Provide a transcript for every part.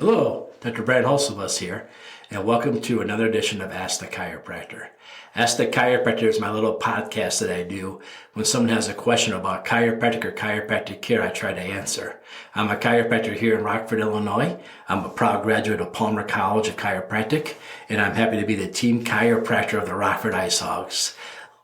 Hello, Dr. Brad Hulsebus here, and welcome to another edition of Ask the Chiropractor. Ask the Chiropractor is my little podcast that I do when someone has a question about chiropractic or chiropractic care. I try to answer. I'm a chiropractor here in Rockford, Illinois. I'm a proud graduate of Palmer College of Chiropractic, and I'm happy to be the team chiropractor of the Rockford Ice Hogs.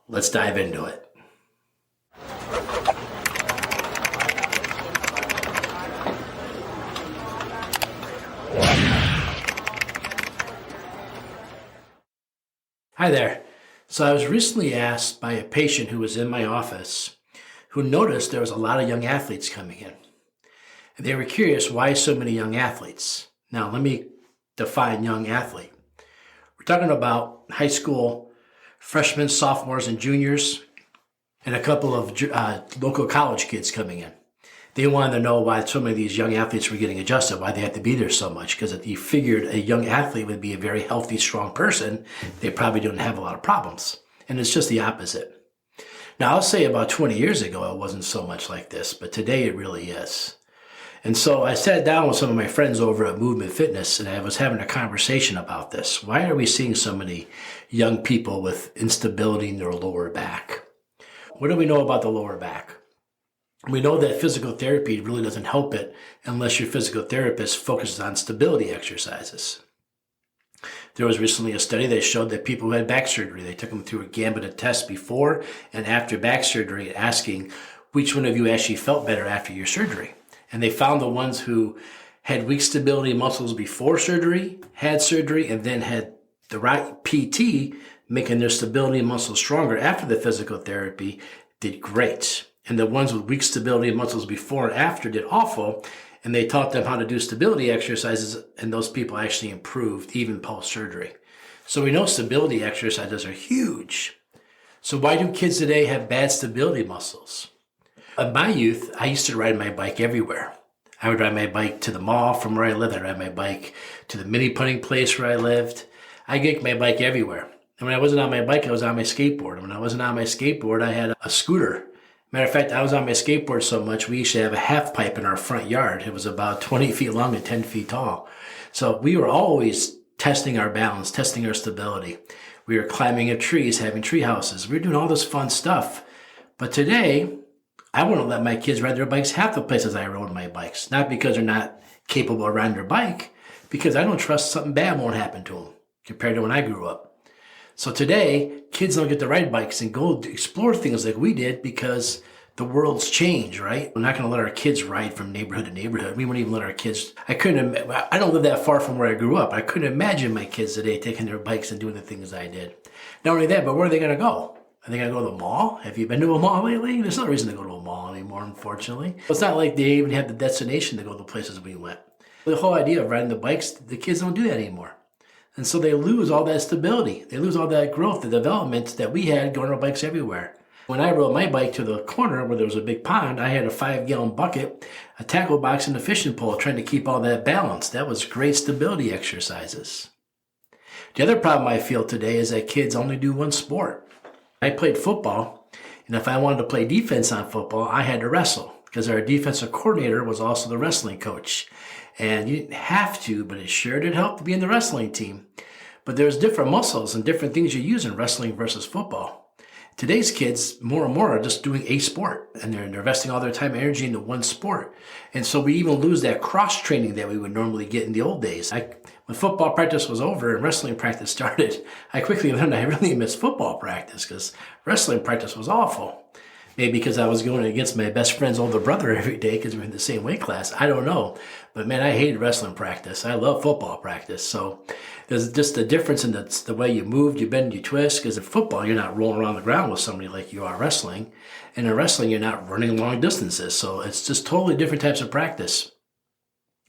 Let's dive into it. Hi there. So I was recently asked by a patient who was in my office who noticed there was a lot of young athletes coming in. And they were curious, why so many young athletes? Now, let me define young athlete. We're talking about high school freshmen, sophomores, and juniors, and a couple of local college kids coming in. They wanted to know why so many of these young athletes were getting adjusted, why they had to be there so much, because if you figured a young athlete would be a very healthy, strong person, they probably don't have a lot of problems. And it's just the opposite. Now, I'll say about 20 years ago, it wasn't so much like this, but today it really is. And so I sat down with some of my friends over at Movement Fitness, and I was having a conversation about this. Why are we seeing so many young people with instability in their lower back? What do we know about the lower back? We know that physical therapy really doesn't help it unless your physical therapist focuses on stability exercises. There was recently a study that showed that people who had back surgery, they took them through a gambit of tests before and after back surgery, asking which one of you actually felt better after your surgery. And they found the ones who had weak stability muscles before surgery, had surgery, and then had the right PT, making their stability muscles stronger after the physical therapy, did great. And the ones with weak stability muscles before and after did awful. And they taught them how to do stability exercises, and those people actually improved even post-surgery. So we know stability exercises are huge. So why do kids today have bad stability muscles? In my youth, I used to ride my bike everywhere. I would ride my bike to the mall from where I lived. I'd ride my bike to the mini putting place where I lived. I get my bike everywhere. And when I wasn't on my bike, I was on my skateboard. And when I wasn't on my skateboard, I had a scooter. Matter of fact, I was on my skateboard so much, we used to have a half pipe in our front yard. It was about 20 feet long and 10 feet tall. So we were always testing our balance, testing our stability. We were climbing up trees, having tree houses. We were doing all this fun stuff. But today, I wouldn't let my kids ride their bikes half the places I rode my bikes. Not because they're not capable of riding their bike, because I don't trust something bad won't happen to them compared to when I grew up. So today, kids don't get to ride bikes and go explore things like we did because the world's changed, right? We're not going to let our kids ride from neighborhood to neighborhood. We wouldn't even let our kids. I don't live that far from where I grew up. I couldn't imagine my kids today taking their bikes and doing the things I did. Not only that, but where are they going to go? Are they going to go to the mall? Have you been to a mall lately? There's no reason to go to a mall anymore, unfortunately. It's not like they even have the destination to go to the places we went. The whole idea of riding the bikes, the kids don't do that anymore. And so they lose all that stability. They lose all that growth, the development that we had going on our bikes everywhere. When I rode my bike to the corner where there was a big pond, I had a 5-gallon bucket, a tackle box, and a fishing pole trying to keep all that balanced. That was great stability exercises. The other problem I feel today is that kids only do one sport. I played football, and if I wanted to play defense on football, I had to wrestle because our defensive coordinator was also the wrestling coach. And you didn't have to, but it sure did help to be in the wrestling team. But there's different muscles and different things you use in wrestling versus football. Today's kids, more and more, are just doing a sport, and they're investing all their time and energy into one sport. And so we even lose that cross-training that we would normally get in the old days. When football practice was over and wrestling practice started, I quickly learned I really missed football practice because wrestling practice was awful. Maybe because I was going against my best friend's older brother every day because we were in the same weight class. I don't know. But man, I hated wrestling practice. I love football practice. So there's just a difference in the way you move, you bend, you twist. Because in football, you're not rolling around the ground with somebody like you are wrestling. And in wrestling, you're not running long distances. So it's just totally different types of practice.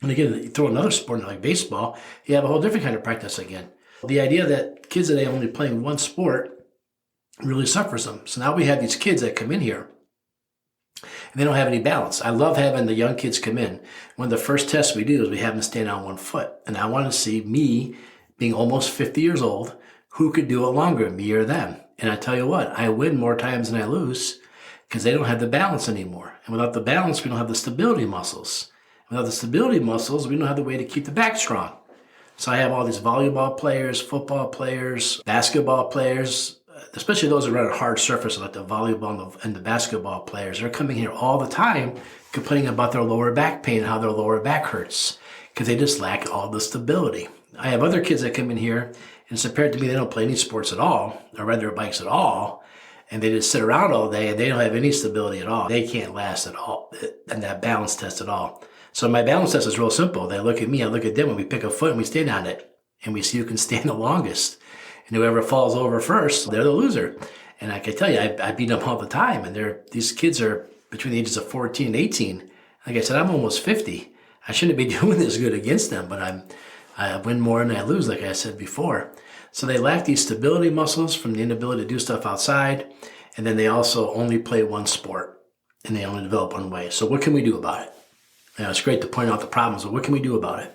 And again, you throw another sport like baseball, you have a whole different kind of practice again. The idea that kids today only playing one sport really suffers them. So now we have these kids that come in here and they don't have any balance. I love having the young kids come in. One of the first tests we do is we have them stand on one foot. And I want to see me being almost 50 years old, who could do it longer, me or them. And I tell you what, I win more times than I lose because they don't have the balance anymore. And without the balance, we don't have the stability muscles. Without the stability muscles, we don't have the way to keep the back strong. So I have all these volleyball players, football players, basketball players, especially those who run a hard surface like the volleyball and the basketball players. They're coming here all the time complaining about their lower back pain and how their lower back hurts because they just lack all the stability. I have other kids that come in here, and it's apparent to me they don't play any sports at all or ride their bikes at all, and they just sit around all day and they don't have any stability at all. They can't last at all in that balance test at all. So my balance test is real simple. They look at me, I look at them, and we pick a foot and we stand on it. And we see who can stand the longest. And whoever falls over first, they're the loser. And I can tell you, I beat them all the time. And these kids are between the ages of 14 and 18. Like I said, I'm almost 50. I shouldn't be doing this good against them, but I win more than I lose, like I said before. So they lack these stability muscles from the inability to do stuff outside. And then they also only play one sport. And they only develop one way. So what can we do about it? It's great to point out the problems, but what can we do about it?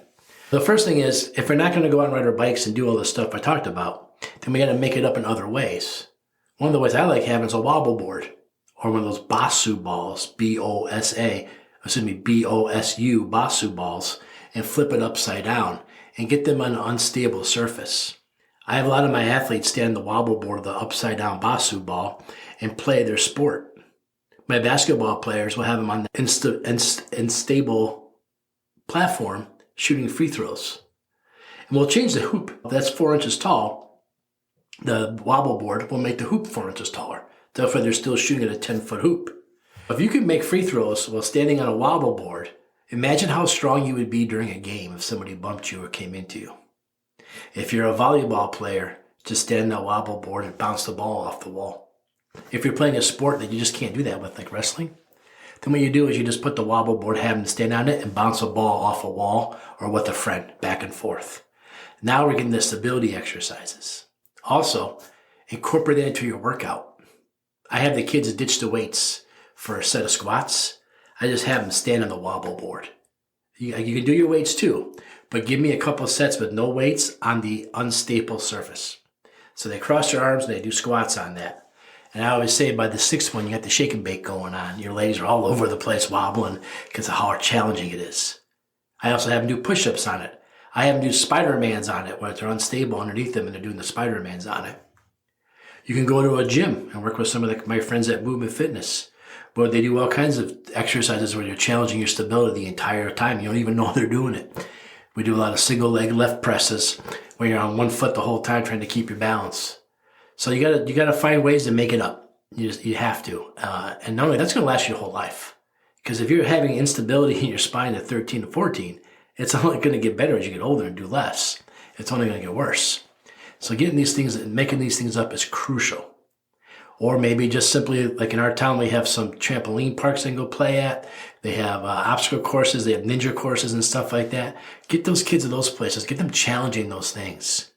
The first thing is, if we're not going to go out and ride our bikes and do all the stuff I talked about, then we got to make it up in other ways. One of the ways I like having is a wobble board or one of those Bosu balls, B-O-S-U, Bosu balls, and flip it upside down and get them on an unstable surface. I have a lot of my athletes stand on the wobble board, the upside down Bosu ball, and play their sport. My basketball players will have them on the unstable platform shooting free throws. And we'll change the hoop. That's 4 inches tall. The wobble board will make the hoop 4 inches taller. Therefore, they're still shooting at a 10-foot hoop. If you could make free throws while standing on a wobble board, imagine how strong you would be during a game if somebody bumped you or came into you. If you're a volleyball player, just stand on a wobble board and bounce the ball off the wall. If you're playing a sport that you just can't do that with, like wrestling, then what you do is you just put the wobble board, have them stand on it, and bounce a ball off a wall or with a friend, back and forth. Now we're getting the stability exercises. Also, incorporate that into your workout. I have the kids ditch the weights for a set of squats. I just have them stand on the wobble board. You can do your weights too, but give me a couple sets with no weights on the unstable surface. So they cross their arms and they do squats on that. And I always say by the sixth one, you got the shake and bake going on. Your legs are all over the place wobbling because of how challenging it is. I also have them do push-ups on it. I have them do Spider-Mans on it where they're unstable underneath them and they're doing the Spider-Mans on it. You can go to a gym and work with some of my friends at Movement Fitness where they do all kinds of exercises where you're challenging your stability the entire time. You don't even know they're doing it. We do a lot of single leg left presses where you're on one foot the whole time trying to keep your balance. So you gotta find ways to make it up. You have to. And not only that's going to last you your whole life. Because if you're having instability in your spine at 13 to 14, it's only going to get better as you get older and do less. It's only going to get worse. So getting these things and making these things up is crucial. Or maybe just simply, like in our town, we have some trampoline parks they can go play at. They have obstacle courses. They have ninja courses and stuff like that. Get those kids to those places. Get them challenging those things.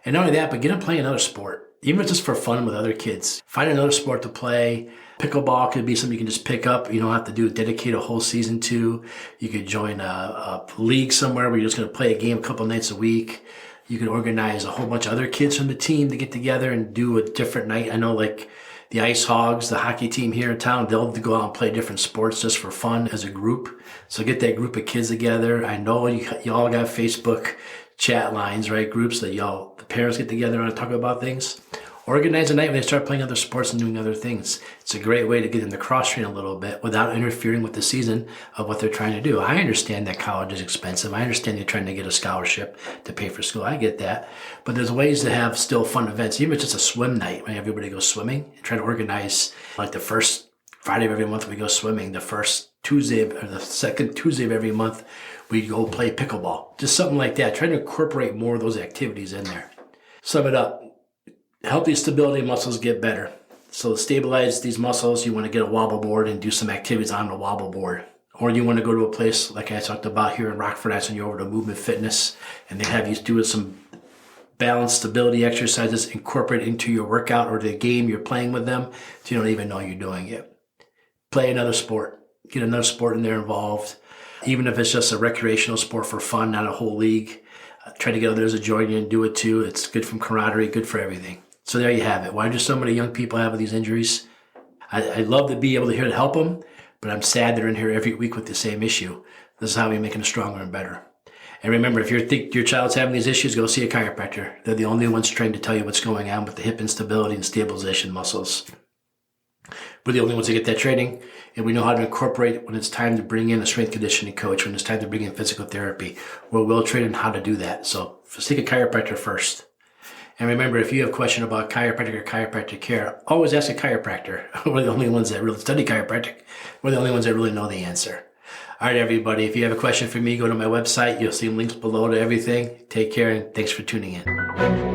And not only that, but get them playing another sport. Even if it's just for fun with other kids. Find another sport to play. Pickleball could be something you can just pick up. You don't have to dedicate a whole season to. You could join a league somewhere where you're just going to play a game a couple nights a week. You could organize a whole bunch of other kids from the team to get together and do a different night. I know like the Ice Hogs, the hockey team here in town, they'll go out and play different sports just for fun as a group. So get that group of kids together. I know you all got Facebook chat lines, right? Groups that the parents get together and talk about things. Organize a night when they start playing other sports and doing other things. It's a great way to get them to cross-train a little bit without interfering with the season of what they're trying to do. I understand that college is expensive. I understand you're trying to get a scholarship to pay for school. I get that. But there's ways to have still fun events. Even if it's just a swim night when everybody goes swimming, and try to organize like the first Friday of every month we go swimming. The first Tuesday or the second Tuesday of every month we go play pickleball. Just something like that. Try to incorporate more of those activities in there. Sum it up. Help these stability muscles get better. So to stabilize these muscles, you want to get a wobble board and do some activities on the wobble board. Or you want to go to a place like I talked about here in Rockford. I send you over to Movement Fitness and they have you do some balanced stability exercises, incorporate into your workout or the game you're playing with them so you don't even know you're doing it. Play another sport. Get another sport in there involved. Even if it's just a recreational sport for fun, not a whole league. Try to get others to join you and do it too. It's good from camaraderie, good for everything. So there you have it. Why do so many young people have these injuries? I'd love to be able to help them, but I'm sad they're in here every week with the same issue. This is how we make them stronger and better. And remember, if you think your child's having these issues, go see a chiropractor. They're the only ones trained to tell you what's going on with the hip instability and stabilization muscles. We're the only ones that get that training, and we know how to incorporate it when it's time to bring in a strength conditioning coach, when it's time to bring in physical therapy. We're well trained in how to do that. So seek a chiropractor first. And remember, if you have a question about chiropractic or chiropractic care, always ask a chiropractor. We're the only ones that really study chiropractic. We're the only ones that really know the answer. All right, everybody, if you have a question for me, go to my website. You'll see links below to everything. Take care, and thanks for tuning in.